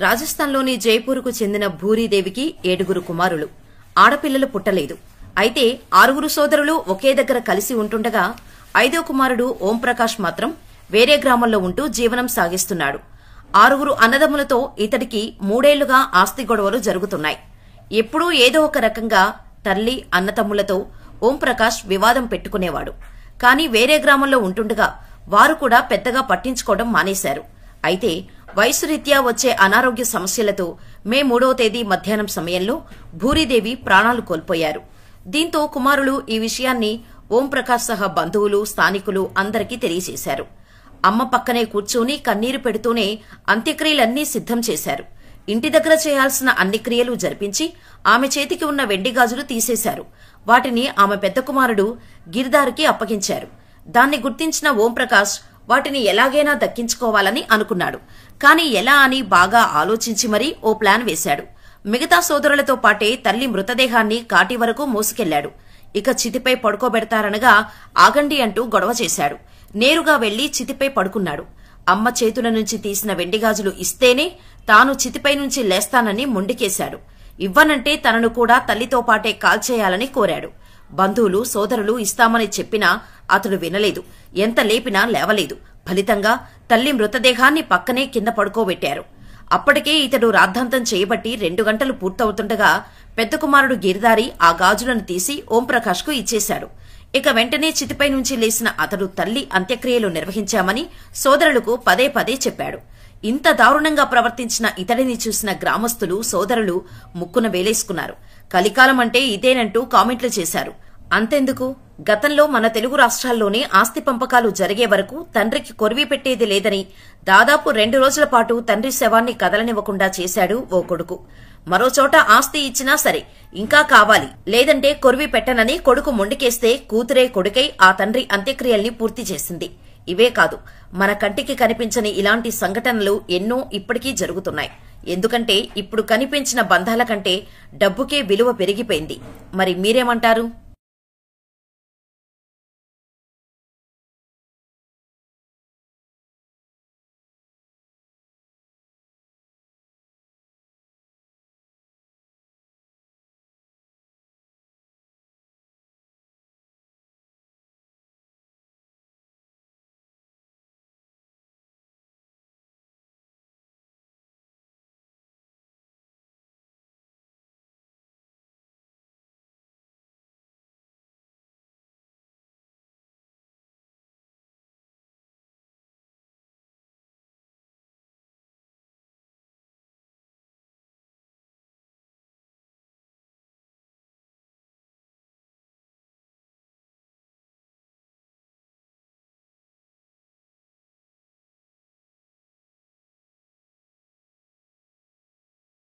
రాజస్థాన్లోని జైపూర్కు చెందిన భూరీదేవికి 7 కుమారులు. ఆడపిల్లలు పుట్టలేదు. అయితే 6 సోదరులు ఒకే దగ్గర కలిసి ఉంటుండగా 5వ కుమారుడు ఓంప్రకాష్ మాత్రం వేరే గ్రామంలో ఉంటూ జీవనం సాగిస్తున్నాడు. 6 అన్నదమ్ములతో ఇతడికి 3 ఏళ్లుగా ఆస్తి గొడవలు జరుగుతున్నాయి. ఎప్పుడూ ఏదో ఒక రకంగా తల్లి అన్నతమ్ములతో ఓంప్రకాష్ వివాదం పెట్టుకునేవాడు. కాని వేరే గ్రామంలో ఉంటుండగా వారు కూడా పెద్దగా పట్టించుకోవడం మానేశారు. అయితే వయసురీత్యా వచ్చే అనారోగ్య సమస్యలతో మే 3వ తేదీ మధ్యాహ్నం సమయంలో భూరీదేవి ప్రాణాలు కోల్పోయారు. దీంతో కుమారులు ఈ విషయాన్ని ఓంప్రకాష్ సహా బంధువులు, స్థానికులు అందరికీ తెలియజేశారు. అమ్మ పక్కనే కూర్చొని కన్నీరు పెడుతూనే అంత్యక్రియలన్నీ సిద్ధం చేశారు. ఇంటి దగ్గర చేయాల్సిన అన్ని క్రియలు జరిపించి ఆమె చేతికి ఉన్న వెండి గాజులు తీసేశారు. వాటిని ఆమె పెద్ద కుమారుడు గిర్దార్కి అప్పగించారు. దాన్ని గుర్తించిన ఓంప్రకాష్ వాటిని ఎలాగైనా దక్కించుకోవాలని అనుకున్నాడు. కాని ఎలా అని బాగా ఆలోచించి మరీ ఓ ప్లాన్ వేశాడు. మిగతా సోదరులతో పాటే తల్లి మృతదేహాన్ని కాటి వరకు మోసుకెళ్లాడు. ఇక చితిపై పడుకోబెడతారనగా ఆగండి అంటూ గొడవ చేశాడు. నేరుగా వెళ్లి చితిపై పడుకున్నాడు. అమ్మ చేతుల నుంచి తీసిన వెండిగాజులు ఇస్తేనే తాను చితిపై నుంచి లేస్తానని మొండికేశాడు. ఇవ్వనంటే తనను కూడా తల్లితో పాటే కాల్చేయాలని కోరాడు. బంధువులు, సోదరులు ఇస్తామని చెప్పినా అతడు వినలేదు. ఎంత లేపినా లేవలేదు. ఫలితంగా తల్లి మృతదేహాన్ని పక్కనే కింద పడుకోబెట్టారు. అప్పటికే ఇతడు రాద్ధాంతం చేయబట్టి 2 గంటలు పూర్తవుతుండగా పెద్ద కుమారుడు గిరిదారి ఆ గాజులను తీసి ఓంప్రకాష్కు ఇచ్చేశాడు. ఇక వెంటనే చితిపై నుంచి లేచిన అతడు తల్లి అంత్యక్రియలు నిర్వహించామని సోదరులకు పదే పదే చెప్పాడు. ఇంత దారుణంగా ప్రవర్తించిన ఇతడిని చూసిన గ్రామస్తులు, సోదరులు ముక్కున వేలేసుకున్నారు. కలికాలం అంటే ఇదేనంటూ కామెంట్లు చేశారు. అంతెందుకు, గతంలో మన తెలుగు రాష్ట్రాల్లోనే ఆస్తి పంపకాలు జరిగే వరకు తండ్రికి కొరివి పెట్టేది లేదని దాదాపు 2 రోజుల పాటు తండ్రి శవాన్ని కదలనివ్వకుండా చేశాడు ఓ కొడుకు. మరోచోట ఆస్తి ఇచ్చినా సరే ఇంకా కావాలి, లేదంటే కొరివి పెట్టనని కొడుకు మొండికేస్తే కూతురే కొడుకై ఆ తండ్రి అంత్యక్రియల్ని పూర్తి చేసింది. ఇవే కాదు, మన కంటికి కనిపించని ఇలాంటి సంఘటనలు ఎన్నో ఇప్పటికీ జరుగుతున్నాయి. ఎందుకంటే ఇప్పుడు కనిపించిన బంధాల కంటే డబ్బుకే విలువ పెరిగిపోయింది. మరి మీరేమంటారు?